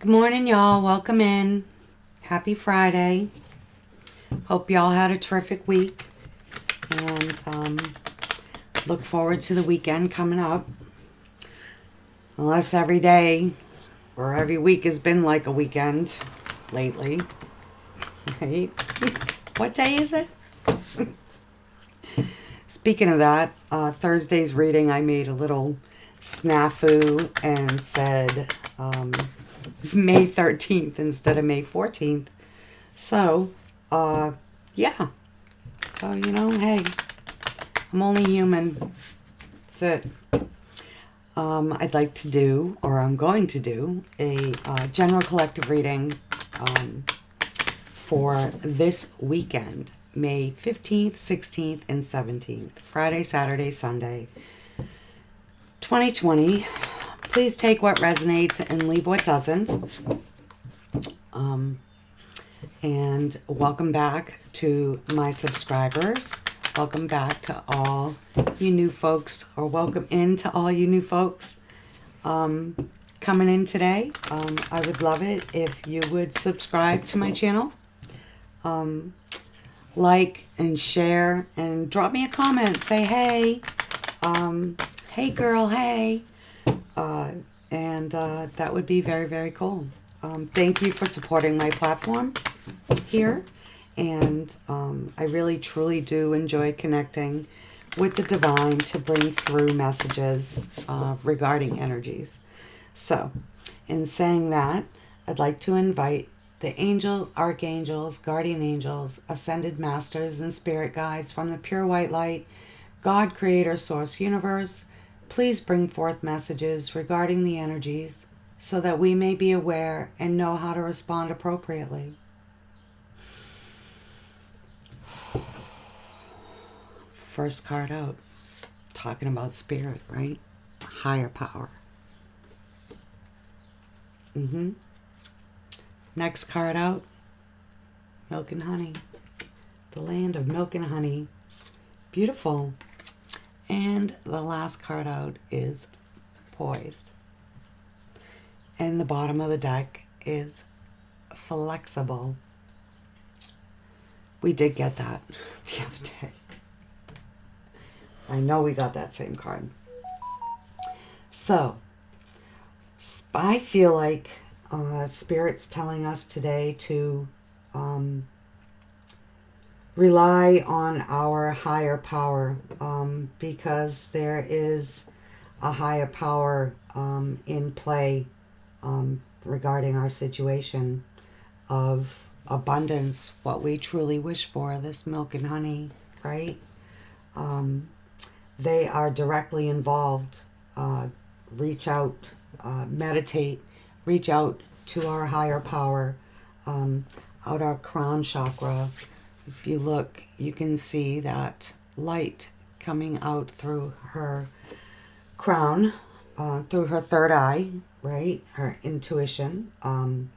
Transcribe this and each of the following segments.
Good morning, y'all. Welcome in. Happy Friday. Hope y'all had a terrific week. And look forward to the weekend coming up. Unless every day or every week has been like a weekend lately. Right? What day is it? Speaking of that, Thursday's reading, I made a little snafu and said May 13th instead of May 14th. So, yeah. So, hey, I'm only human. That's it. I'd like to do, or I'm going to do, a general collective reading for this weekend, May 15th, 16th, and 17th, Friday, Saturday, Sunday, 2020. Please take what resonates and leave what doesn't. And welcome back to my subscribers. Welcome back to all you new folks, or welcome in to all you new folks coming in today. I would love it if you would subscribe to my channel. Like and share and drop me a comment. Say, hey, hey girl, hey. And that would be very, very cool. Thank you for supporting my platform here. And I really, truly do enjoy connecting with the divine to bring through messages regarding energies. So, in saying that, I'd like to invite the angels, archangels, guardian angels, ascended masters, and spirit guides from the pure white light, God, creator, source, universe. Please bring forth messages regarding the energies so that we may be aware and know how to respond appropriately. First card out, talking about spirit, right? Higher power. Next card out, milk and honey. The land of milk and honey. Beautiful. And the last card out is poised. And the bottom of the deck is flexible. We did get that the other day. I know we got that same card. So, I feel like Spirit's telling us today to rely on our higher power because there is a higher power in play regarding our situation of abundance, what we truly wish for, this milk and honey, right? They are directly involved. Reach out, meditate, reach out to our higher power, out our crown chakra. If you look, you can see that light coming out through her crown, through her third eye, right? Her intuition, her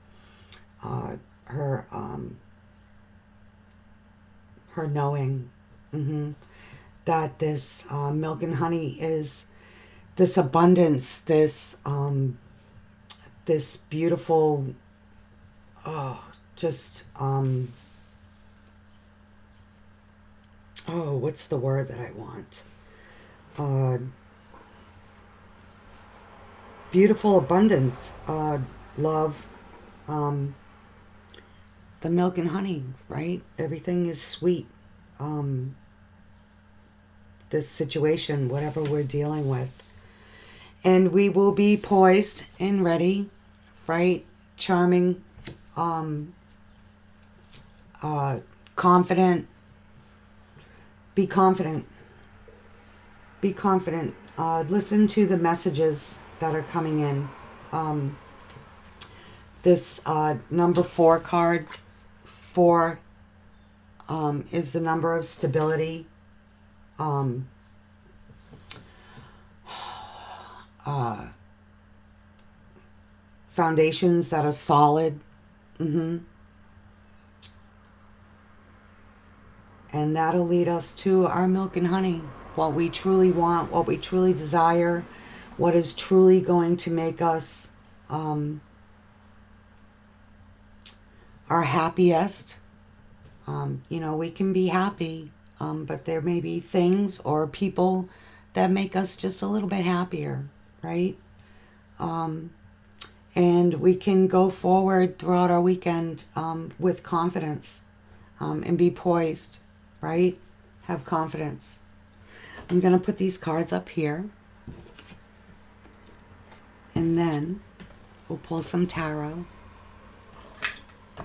knowing that this milk and honey is this abundance, this beautiful, what's the word that I want? Beautiful abundance, love, the milk and honey, right? Everything is sweet. This situation, whatever we're dealing with. And we will be poised and ready, right? Charming, confident. Be confident. Be confident. Listen to the messages that are coming in. This number 4 card, 4 is the number of stability. Foundations that are solid. And that'll lead us to our milk and honey. What we truly want, what we truly desire, what is truly going to make us our happiest. We can be happy, but there may be things or people that make us just a little bit happier, right? And we can go forward throughout our weekend with confidence and be poised, right? Have confidence. I'm going to put these cards up here. And then we'll pull some tarot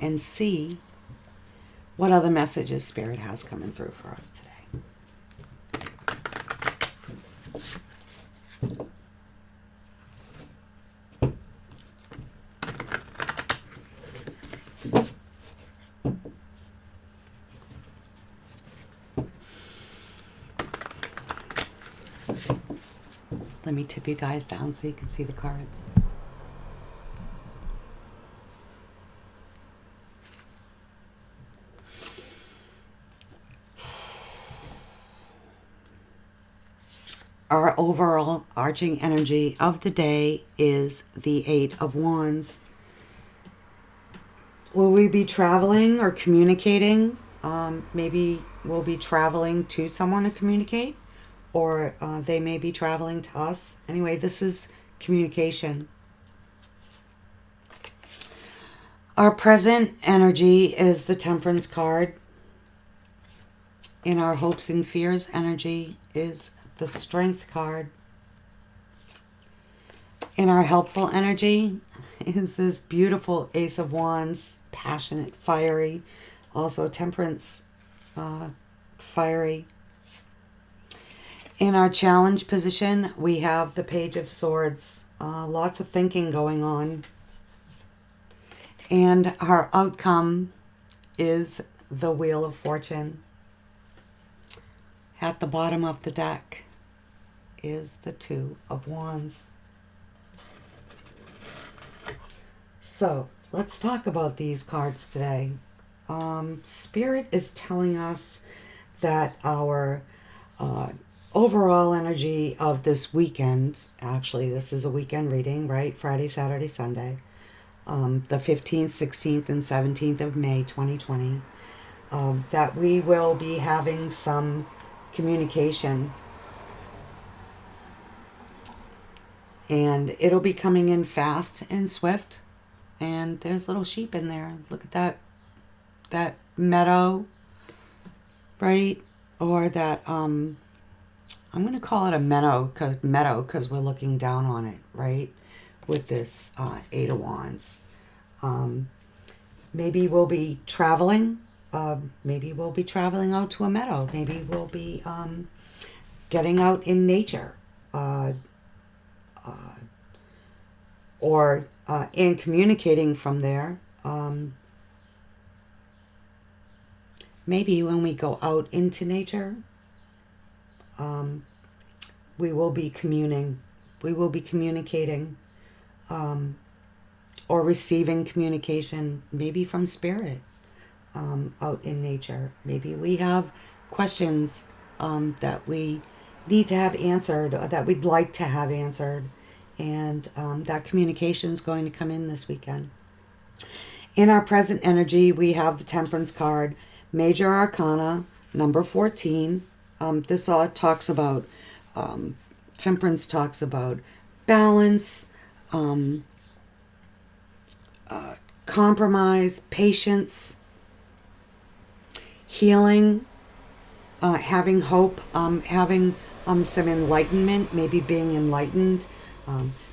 and see what other messages Spirit has coming through for us today. Let me tip you guys down so you can see the cards. Our overall arching energy of the day is the Eight of Wands. Will we be traveling or communicating? Maybe we'll be traveling to someone to communicate, or they may be traveling to us. Anyway, this is communication. Our present energy is the Temperance card. And our hopes and fears energy is the Strength card. And our helpful energy is this beautiful Ace of Wands, passionate, fiery, also Temperance, fiery. In our challenge position, we have the Page of Swords, lots of thinking going on. And our outcome is the Wheel of Fortune. At the bottom of the deck is the Two of Wands. So let's talk about these cards today. Spirit is telling us that our overall energy of this weekend, actually this is a weekend reading, right? Friday, Saturday, Sunday, the 15th, 16th, and 17th of May 2020, that we will be having some communication. And it'll be coming in fast and swift. And there's little sheep in there. Look at that meadow, right? Or that, I'm going to call it a meadow because we're looking down on it, right? With this Eight of Wands. Maybe we'll be traveling. Maybe we'll be traveling out to a meadow. Maybe we'll be getting out in nature. Or in communicating from there. Maybe when we go out into nature, we will be communing. We will be communicating or receiving communication, maybe from Spirit, out in nature. Maybe we have questions that we need to have answered, or that we'd like to have answered. And that communication is going to come in this weekend. In our present energy, we have the Temperance card, Major Arcana, number 14. This all talks about, Temperance talks about balance, compromise, patience, healing, having hope, having some enlightenment, maybe being enlightened.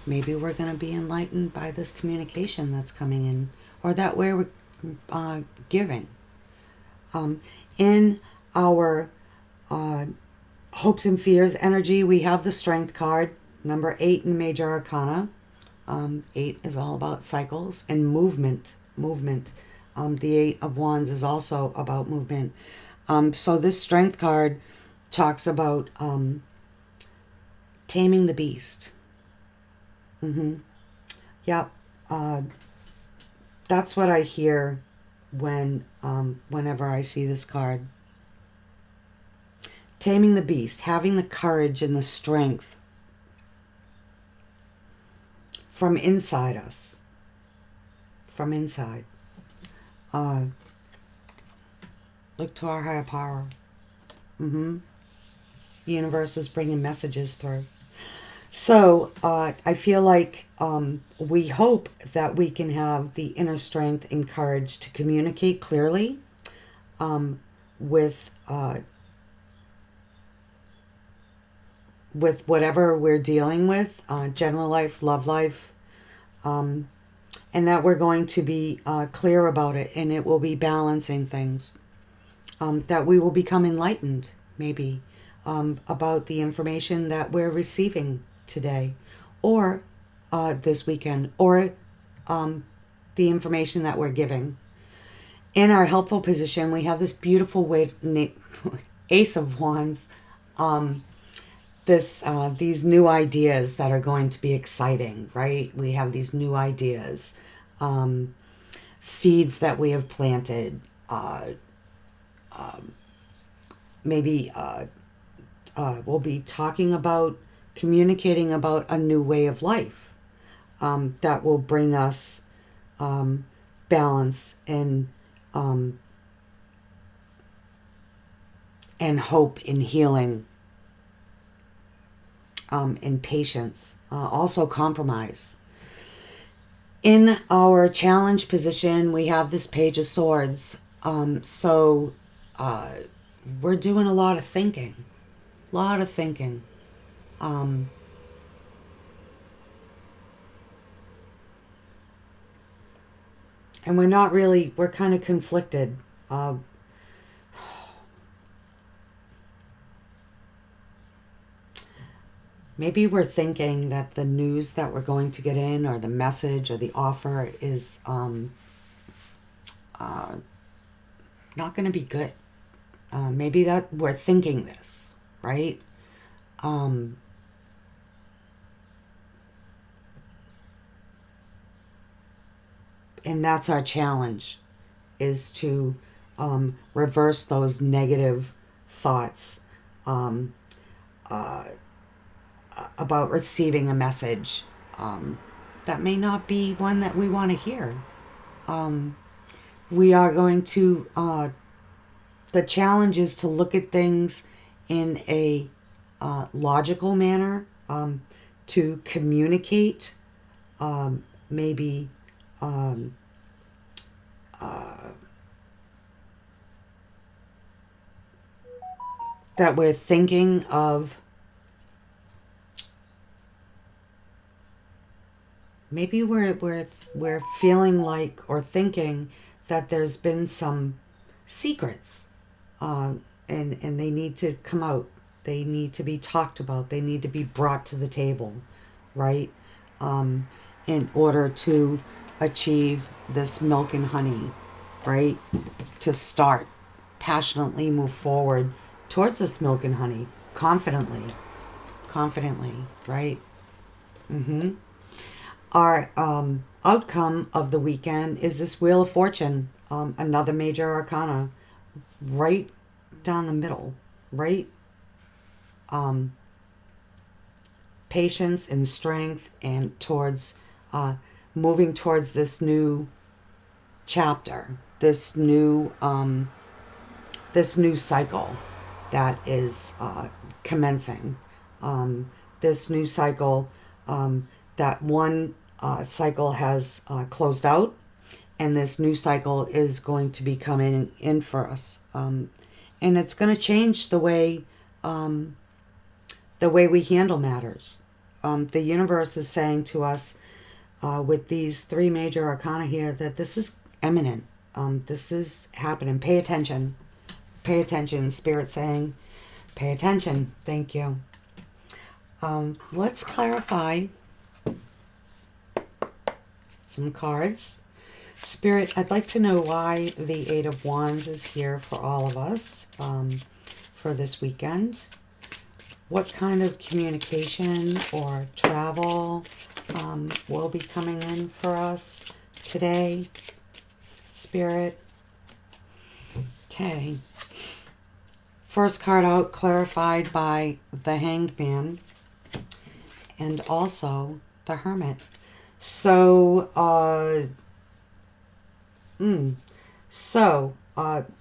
Maybe we're going to be enlightened by this communication that's coming in, or that we're giving. In our hopes and fears energy, we have the Strength card, number 8 in Major Arcana. 8 is all about cycles and movement. The Eight of Wands is also about movement. So this Strength card talks about taming the beast. Yep. That's what I hear whenever I see this card. Taming the beast, having the courage and the strength from inside us. From inside. Look to our higher power. The universe is bringing messages through. So I feel like we hope that we can have the inner strength and courage to communicate clearly with whatever we're dealing with, general life, love life, and that we're going to be clear about it, and it will be balancing things. That we will become enlightened, maybe, about the information that we're receiving today, or this weekend, or the information that we're giving. In our helpful position, we have this beautiful Ace of Wands. These new ideas that are going to be exciting, right? We have these new ideas, seeds that we have planted. Maybe we'll be talking about, communicating about a new way of life that will bring us balance and hope and healing, and patience. Also compromise. In our challenge position, we have this Page of Swords. So we're doing a lot of thinking. And we're kind of conflicted. Maybe we're thinking that the news that we're going to get in, or the message or the offer, is not going to be good. Maybe that we're thinking this, right? And that's our challenge, is to reverse those negative thoughts about receiving a message that may not be one that we want to hear. We are going to, the challenge is to look at things in a logical manner, to communicate, maybe that we're thinking of, maybe we're feeling like, or thinking that there's been some secrets, and they need to come out. They need to be talked about. They need to be brought to the table, right? In order to achieve this milk and honey, right? To start passionately move forward towards this milk and honey, confidently, right? Our outcome of the weekend is this Wheel of Fortune, another major arcana, right down the middle, right? Patience and strength, and towards moving towards this new chapter, this new cycle that is commencing. This new cycle, that one cycle has closed out, and this new cycle is going to be coming in for us, and it's going to change the way we handle matters. The universe is saying to us, with these three major arcana here, that this is imminent. This is happening. Pay attention. Pay attention. Spirit saying, pay attention. Thank you. Let's clarify some cards. Spirit, I'd like to know why the Eight of Wands is here for all of us for this weekend. What kind of communication or travel will be coming in for us today, Spirit? Okay. First card out, clarified by the Hanged Man, and also the Hermit. So, So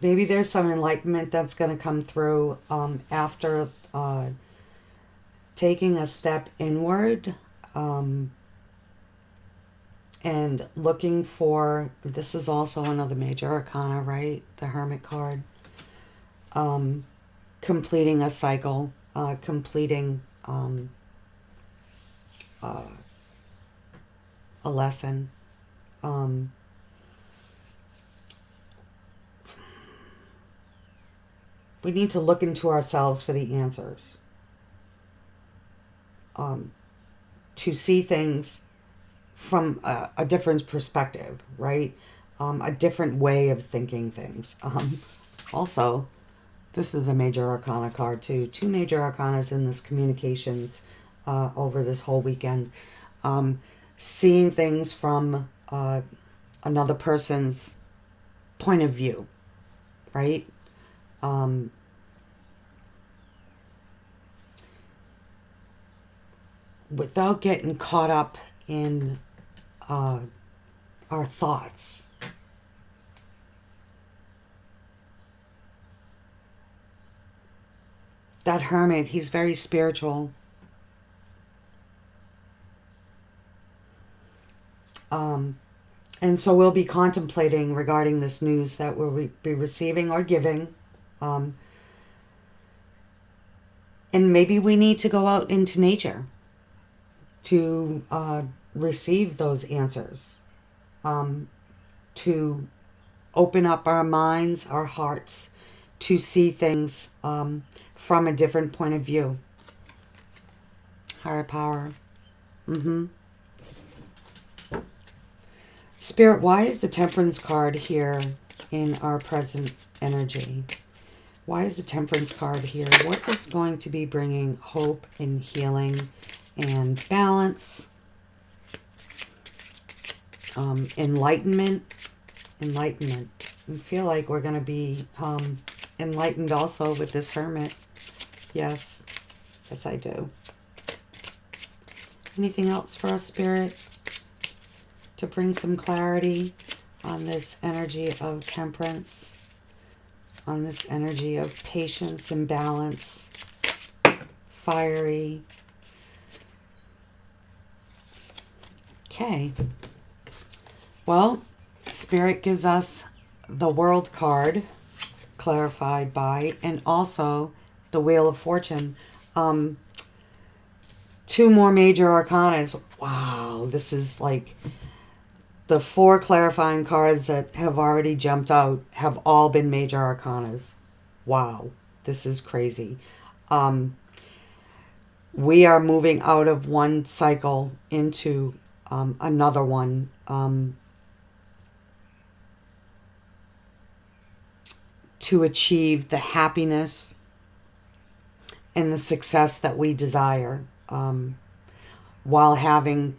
maybe there's some enlightenment that's going to come through after taking a step inward and looking for, this is also another major arcana, right? The Hermit card. Completing a cycle, completing a lesson. We need to look into ourselves for the answers. To see things from a different perspective, right? A different way of thinking things. Also, this is a major arcana card too. Two major arcanas in this communications over this whole weekend. Seeing things from another person's point of view, right? Without getting caught up in our thoughts. That hermit, he's very spiritual. And so we'll be contemplating regarding this news that we'll be receiving or giving. And maybe we need to go out into nature to receive those answers, to open up our minds, our hearts, to see things from a different point of view. Higher power. Spirit, why is the Temperance card here in our present energy? Why is the Temperance card here? What is going to be bringing hope and healing and balance? Enlightenment. Enlightenment. I feel like we're going to be enlightened also with this Hermit. Yes. Yes, I do. Anything else for us, Spirit? To bring some clarity on this energy of temperance, on this energy of patience and balance, fiery. Okay. Well, Spirit gives us the World card, clarified by, and also the Wheel of Fortune. Two more major arcanas. Wow, this is like the four clarifying cards that have already jumped out have all been major arcanas. Wow, this is crazy. We are moving out of one cycle into another one. To achieve the happiness and the success that we desire, while having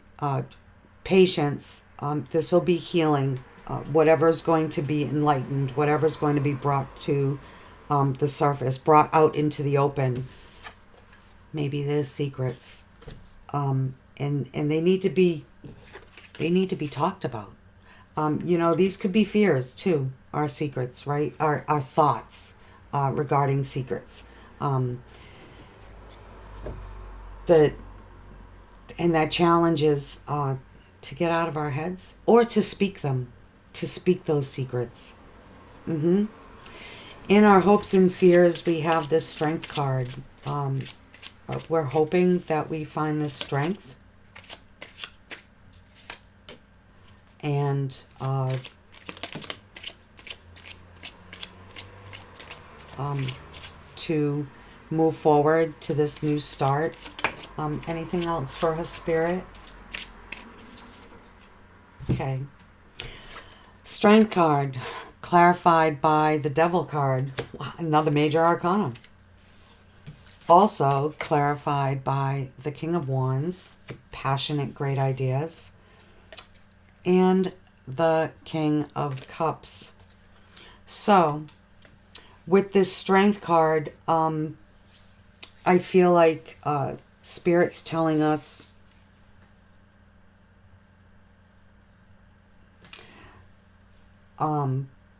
patience. This will be healing. Whatever's going to be enlightened, whatever's going to be brought to the surface, brought out into the open. Maybe there's secrets, and they need to be talked about. These could be fears too. Our secrets, right? Our thoughts regarding secrets. That challenge is to get out of our heads or to speak them, to speak those secrets. In our hopes and fears, we have this Strength card. We're hoping that we find this strength and to move forward to this new start. Anything else for us, Spirit? Okay. Strength card, clarified by the Devil card. Another major arcana. Also clarified by the King of Wands, passionate, great ideas. And the King of Cups. So, with this Strength card, I feel like Spirit's telling us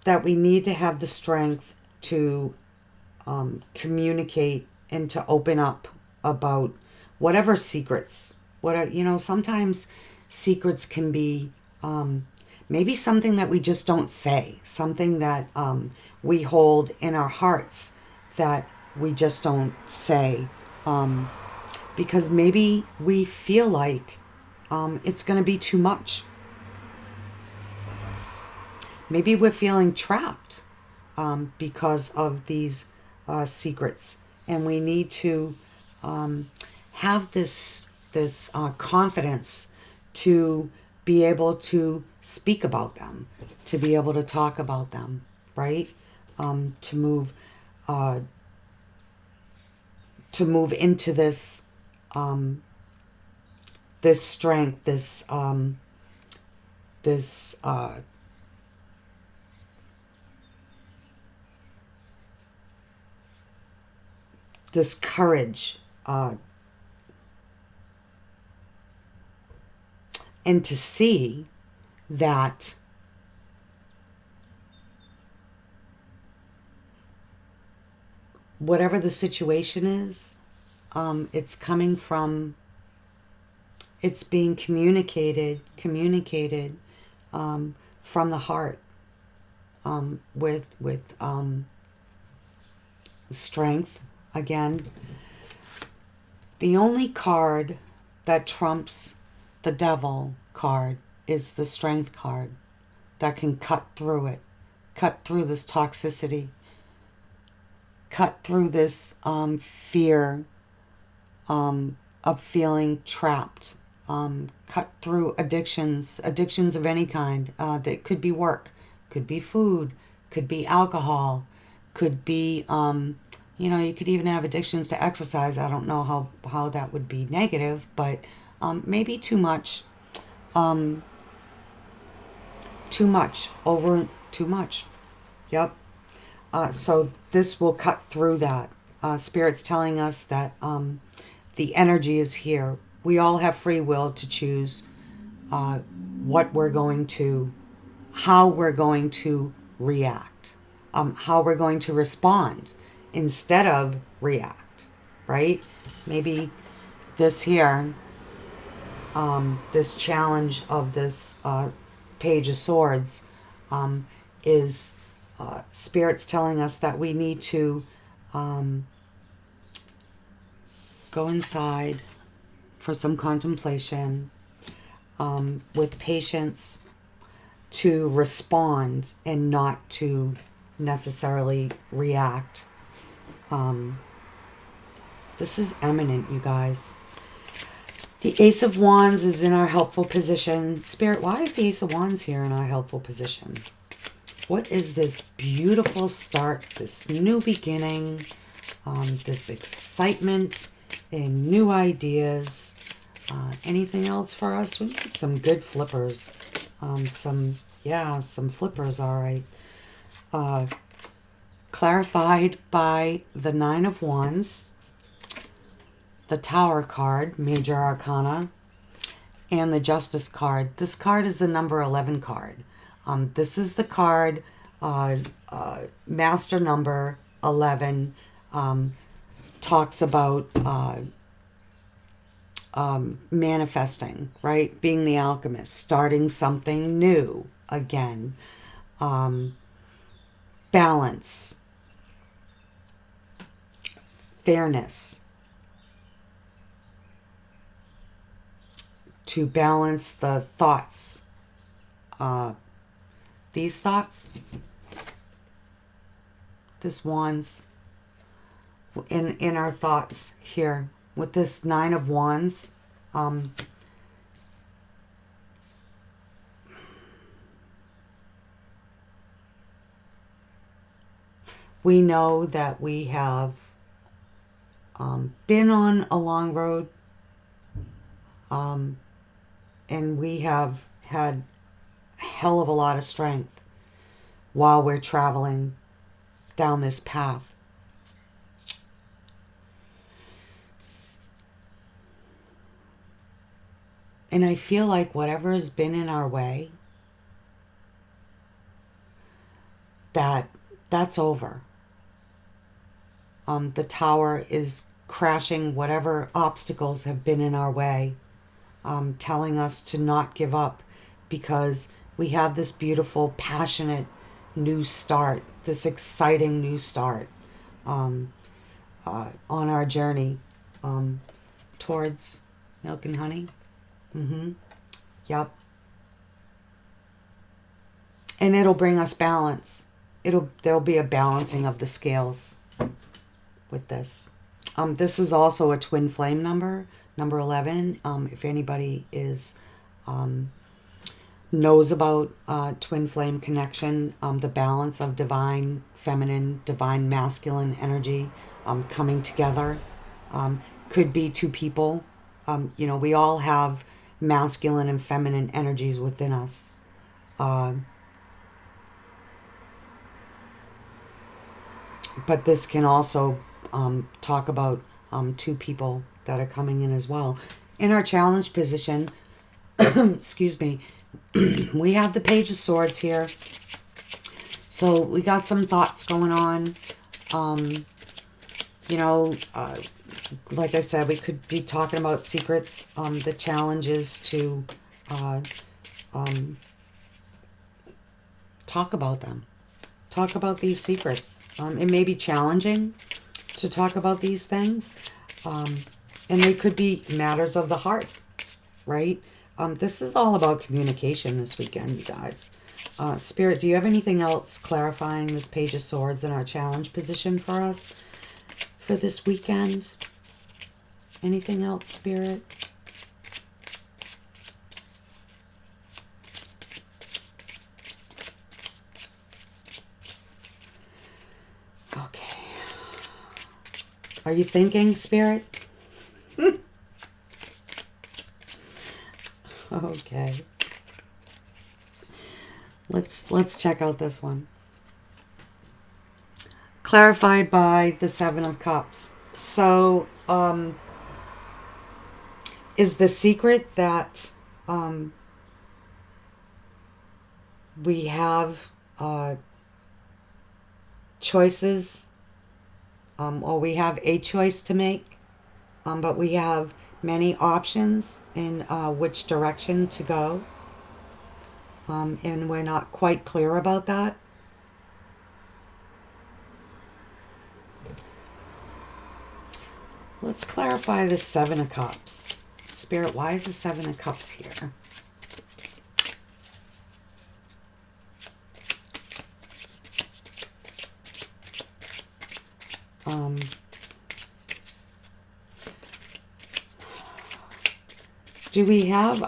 that we need to have the strength to communicate and to open up about whatever secrets. Sometimes secrets can be maybe something that we just don't say, something that we hold in our hearts that we just don't say, because maybe we feel like it's going to be too much. Maybe we're feeling trapped because of these secrets, and we need to have this confidence to be able to speak about them, to be able to talk about them, right? To move into this this strength, this courage, and to see that whatever the situation is, it's coming from, it's being communicated from the heart, with strength. Again, the only card that trumps the devil card is the strength card, that can cut through it, cut through this toxicity, cut through this fear of feeling trapped, cut through addictions of any kind. That could be work, could be food, could be alcohol, could be you could even have addictions to exercise. I don't know how that would be negative, but maybe too much. Too much. Yep. So this will cut through that. Spirit's telling us that the energy is here. We all have free will to choose what we're going to, how we're going to react, how we're going to respond instead of react, right? Maybe this here, this challenge of this Page of Swords is Spirit's telling us that we need to go inside for some contemplation, with patience, to respond and not to necessarily react. This is eminent, you guys. The Ace of Wands is in our helpful position. Spirit, why is the Ace of Wands here in our helpful position? What is this beautiful start, this new beginning, this excitement and new ideas? Anything else for us? We need some good flippers. Some flippers, all right. Clarified by the Nine of Wands, the Tower card, Major Arcana, and the Justice card. This card is the number 11 card. This is the card, master number 11, talks about manifesting, right? Being the alchemist, starting something new again. Balance, fairness, to balance the thoughts. These thoughts, this Wands, in our thoughts here, with this Nine of Wands, we know that we have been on a long road, and we have had a hell of a lot of strength while we're traveling down this path. And I feel like whatever has been in our way, that's over. The tower is crashing whatever obstacles have been in our way, telling us to not give up, because we have this beautiful, passionate new start, this exciting new start on our journey towards milk and honey. Yep. And it'll bring us balance. There'll be a balancing of the scales with this. This is also a twin flame number 11. If anybody knows about twin flame connection, the balance of divine feminine, divine masculine energy coming together, could be two people. We all have masculine and feminine energies within us. But this can also talk about two people that are coming in as well. In our challenge position, excuse me, we have the Page of Swords here. So we got some thoughts going on. Like I said, we could be talking about secrets. The challenge is to talk about them. Talk about these secrets. It may be challenging to talk about these things. And they could be matters of the heart, right? This is all about communication this weekend, you guys. Spirit, do you have anything else clarifying this Page of Swords in our challenge position for us for this weekend? Anything else, Spirit? Okay. Are you thinking, Spirit? Okay. Let's check out this one. Clarified by the Seven of Cups. So, is the secret that we have choices, or we have a choice to make, but we have many options in which direction to go, and we're not quite clear about that. Let's clarify the Seven of Cups. Spirit, why is the Seven of Cups here? Do we have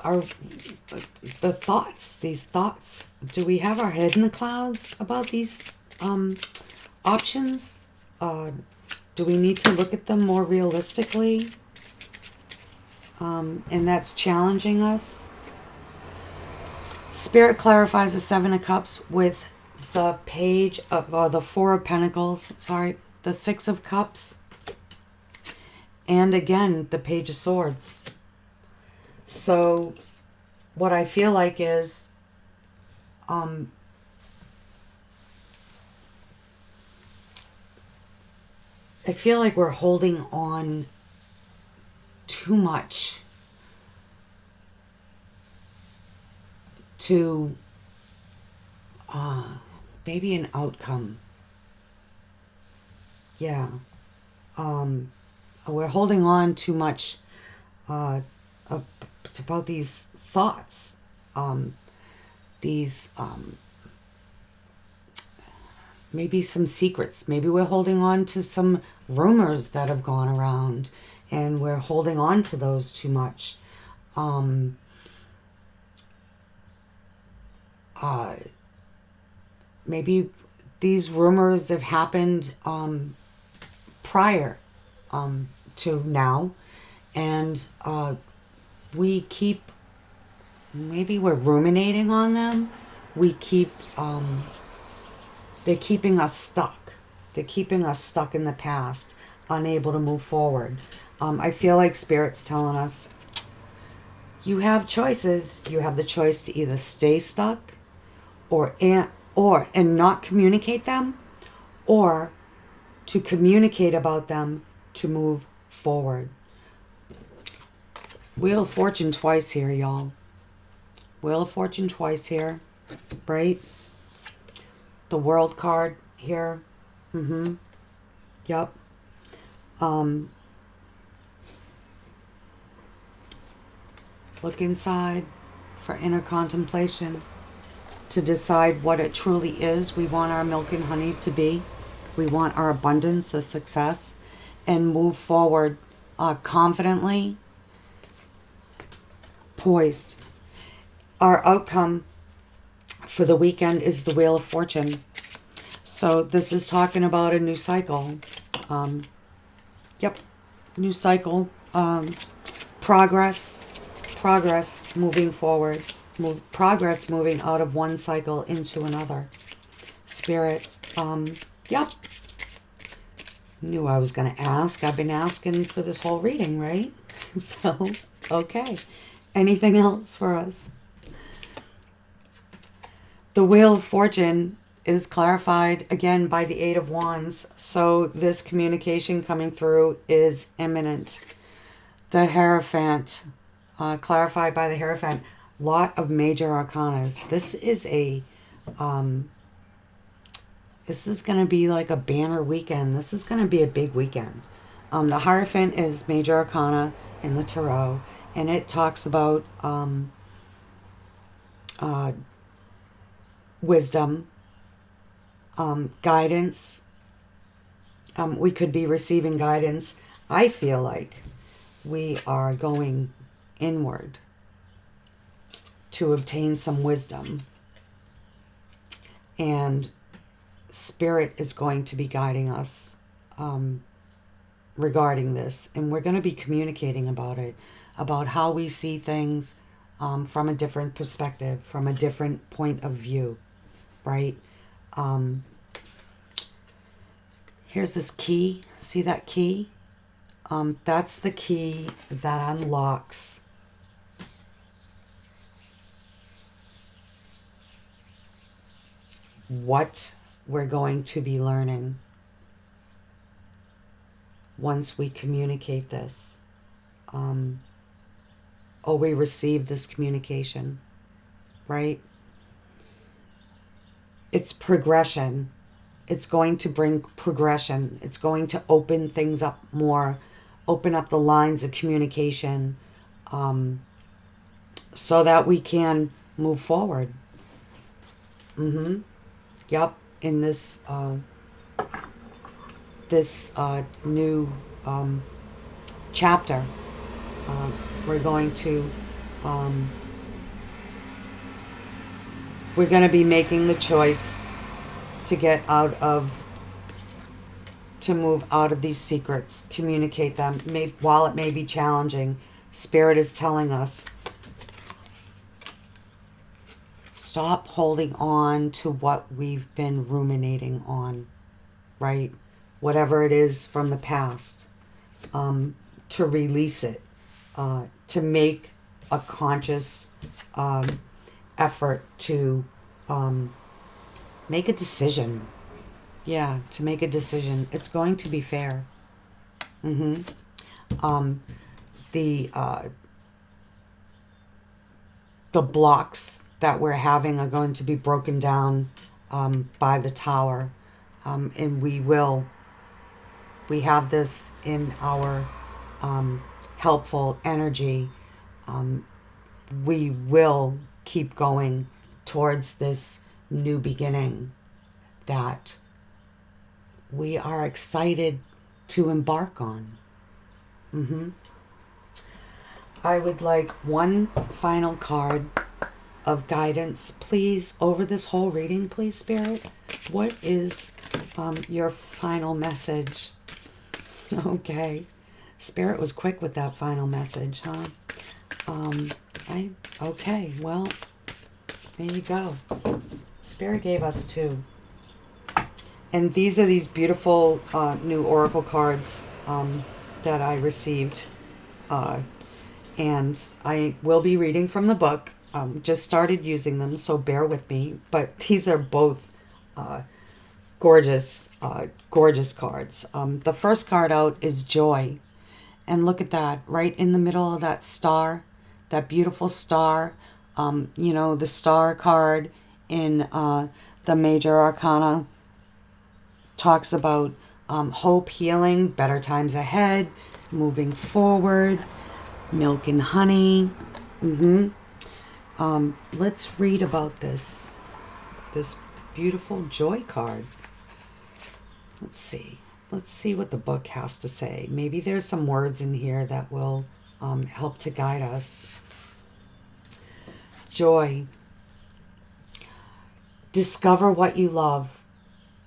the thoughts, these thoughts? Do we have our head in the clouds about these options? Do we need to look at them more realistically? And that's challenging us. Spirit clarifies the Seven of Cups with the Page of, or the Four of Pentacles, sorry, the Six of Cups, and again, the Page of Swords. So what I feel like is, I feel like we're holding on too much to maybe an outcome. Yeah. We're holding on too much about these thoughts, maybe some secrets. Maybe we're holding on to some rumors that have gone around, and we're holding on to those too much. Maybe these rumors have happened prior to now, and we keep, maybe we're ruminating on them. We keep, they're keeping us stuck. They're keeping us stuck in the past, unable to move forward. I feel like Spirit's telling us, you have choices. You have the choice to either stay stuck or and not communicate them, or to communicate about them to move forward. Wheel of Fortune twice here, y'all. Wheel of Fortune twice here, right? The World card here. Yep. Look inside for inner contemplation to decide what it truly is we want our milk and honey to be. We want our abundance, a success, and move forward confidently, poised. Our outcome for the weekend is the Wheel of Fortune. So this is talking about a new cycle. New cycle. Progress moving forward. Progress moving out of one cycle into another. Spirit. Knew I was going to ask. I've been asking for this whole reading, right? So, okay. Anything else for us? The Wheel of Fortune is clarified again by the Eight of Wands. So this communication coming through is imminent. The Hierophant, clarified by the Hierophant. Lot of major arcanas. This is going to be like a banner weekend. This is going to be a big weekend. The Hierophant is major arcana in the Tarot, and it talks about wisdom, guidance. We could be receiving guidance. I feel like we are going inward to obtain some wisdom. And Spirit is going to be guiding us regarding this. And we're going to be communicating about it, about how we see things from a different perspective, from a different point of view, right? Here's this key. See that key? That's the key that unlocks what we're going to be learning once we communicate this, or we receive this communication, right? It's progression. It's going to bring progression. It's going to open things up more, open up the lines of communication, so that we can move forward. Yep. In this new chapter, we're going to be making the choice to move out of these secrets, communicate them. While it may be challenging, Spirit is telling us, stop holding on to what we've been ruminating on, right? Whatever it is from the past, to release it, to make a conscious effort to make a decision. Yeah, to make a decision. It's going to be fair. The blocks that we're having are going to be broken down by the Tower. And we have this in our helpful energy. We will keep going towards this new beginning that we are excited to embark on. I would like one final card of guidance, please, over this whole reading, please, Spirit. What is your final message? Okay. Spirit was quick with that final message, huh? Okay, well, there you go. Spirit gave us two. And these are these beautiful new oracle cards that I received. And I will be reading from the book. Just started using them, so bear with me. But these are both gorgeous, gorgeous cards. The first card out is Joy. And look at that, right in the middle of that star, that beautiful star. You know, the star card in the Major Arcana talks about hope, healing, better times ahead, moving forward, milk and honey. Let's read about this beautiful joy card. Let's see. Let's see what the book has to say. Maybe there's some words in here that will help to guide us. Joy. Discover what you love.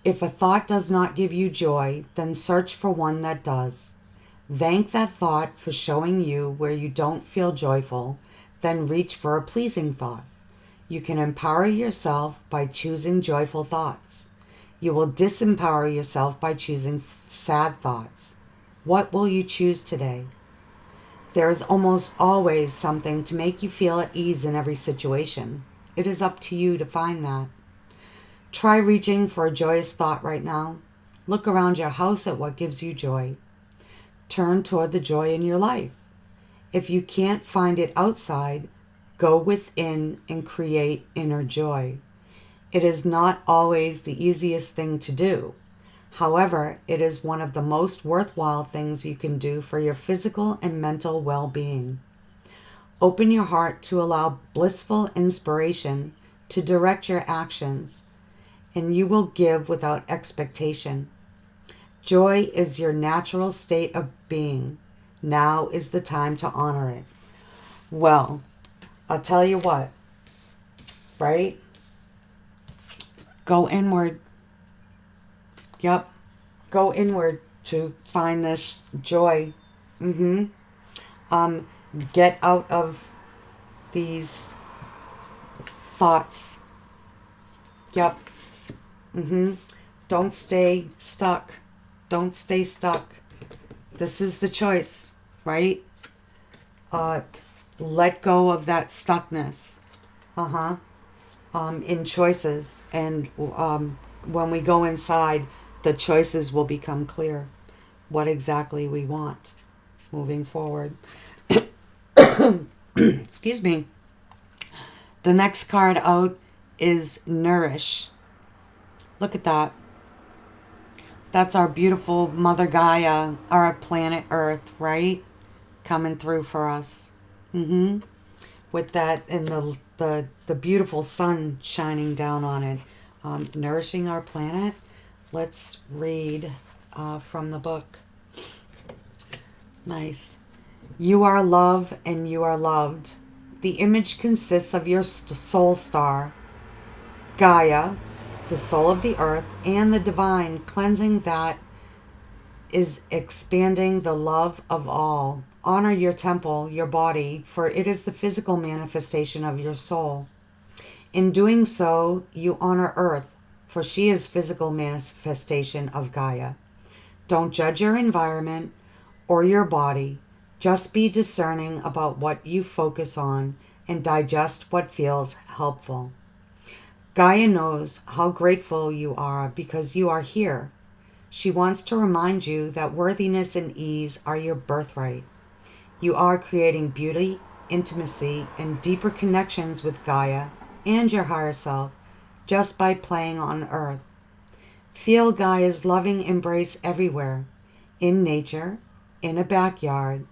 If a thought does not give you joy, then search for one that does. Thank that thought for showing you where you don't feel joyful, then reach for a pleasing thought. You can empower yourself by choosing joyful thoughts. You will disempower yourself by choosing sad thoughts. What will you choose today? There is almost always something to make you feel at ease in every situation. It is up to you to find that. Try reaching for a joyous thought right now. Look around your house at what gives you joy. Turn toward the joy in your life. If you can't find it outside, go within and create inner joy. It is not always the easiest thing to do. However, it is one of the most worthwhile things you can do for your physical and mental well-being. Open your heart to allow blissful inspiration to direct your actions, and you will give without expectation. Joy is your natural state of being. Now is the time to honor it. Well, I'll tell you what, right? Go inward. Yep. Go inward to find this joy. Get out of these thoughts. Yep. Don't stay stuck. Don't stay stuck. This is the choice, right? Let go of that stuckness. In choices. And when we go inside, the choices will become clear. What exactly we want moving forward. Excuse me. The next card out is Nourish. Look at that. That's our beautiful Mother Gaia, our planet Earth, right? Coming through for us. With that and the beautiful sun shining down on it. Nourishing our planet. Let's read from the book. Nice. You are love and you are loved. The image consists of your soul star, Gaia, the soul of the earth, and the divine cleansing that is expanding the love of all. Honor your temple, your body, for it is the physical manifestation of your soul. In doing so, you honor Earth, for she is physical manifestation of Gaia. Don't judge your environment or your body. Just be discerning about what you focus on and digest what feels helpful. Gaia knows how grateful you are because you are here. She wants to remind you that worthiness and ease are your birthright. You are creating beauty, intimacy, and deeper connections with Gaia and your higher self just by playing on Earth. Feel Gaia's loving embrace everywhere, in nature, in a backyard,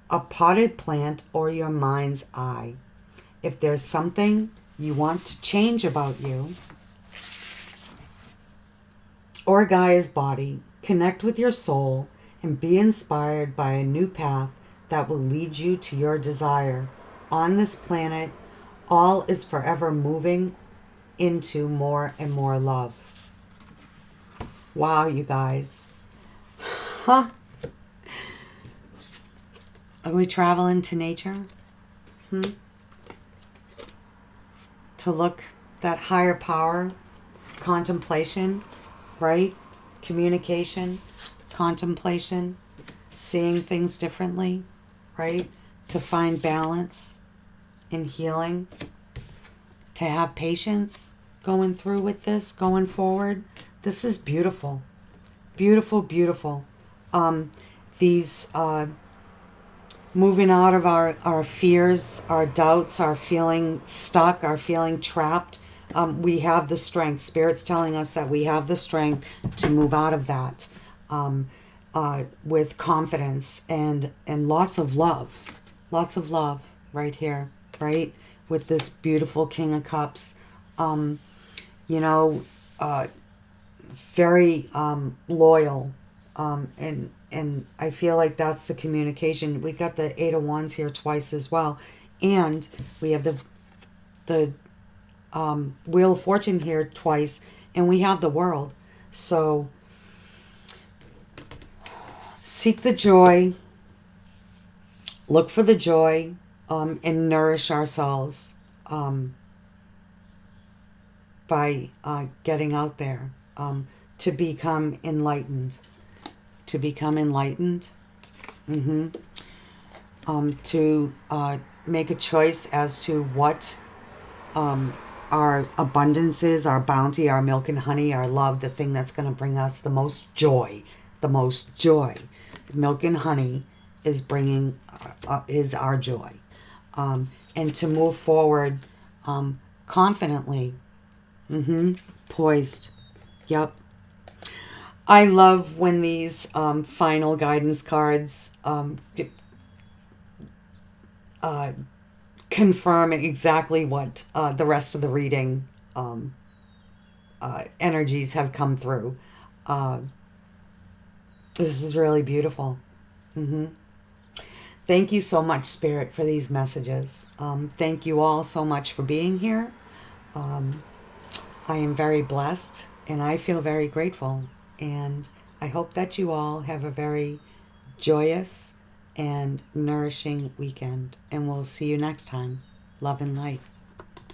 a potted plant, or your mind's eye. If there's something you want to change about you or Gaia's body, connect with your soul and be inspired by a new path that will lead you to your desire. On this planet, all is forever moving into more and more love. Wow, you guys. Huh? Are we traveling to nature? To look that higher power, contemplation, right? Communication, contemplation, seeing things differently, right? To find balance. in healing, to have patience going through with this, going forward. This is beautiful. Beautiful, beautiful. These moving out of our fears, our doubts, our feeling stuck, our feeling trapped. We have the strength. Spirit's telling us that we have the strength to move out of that with confidence and lots of love. Lots of love right here, right? With this beautiful King of Cups. You know, very loyal. And I feel like that's the communication. We got the Eight of Wands here twice as well. And we have the Wheel of Fortune here twice. And we have the World. So seek the joy. Look for the joy. And nourish ourselves by getting out there to become enlightened. To become enlightened. To make a choice as to what our abundance is, our bounty, our milk and honey, our love, the thing that's going to bring us the most joy. The most joy. Milk and honey is bringing, is our joy. And to move forward confidently. Poised. Yep. I love when these final guidance cards confirm exactly what the rest of the reading energies have come through. This is really beautiful. Thank you so much, Spirit, for these messages. Thank you all so much for being here. I am very blessed and I feel very grateful. And I hope that you all have a very joyous and nourishing weekend. And we'll see you next time. Love and light.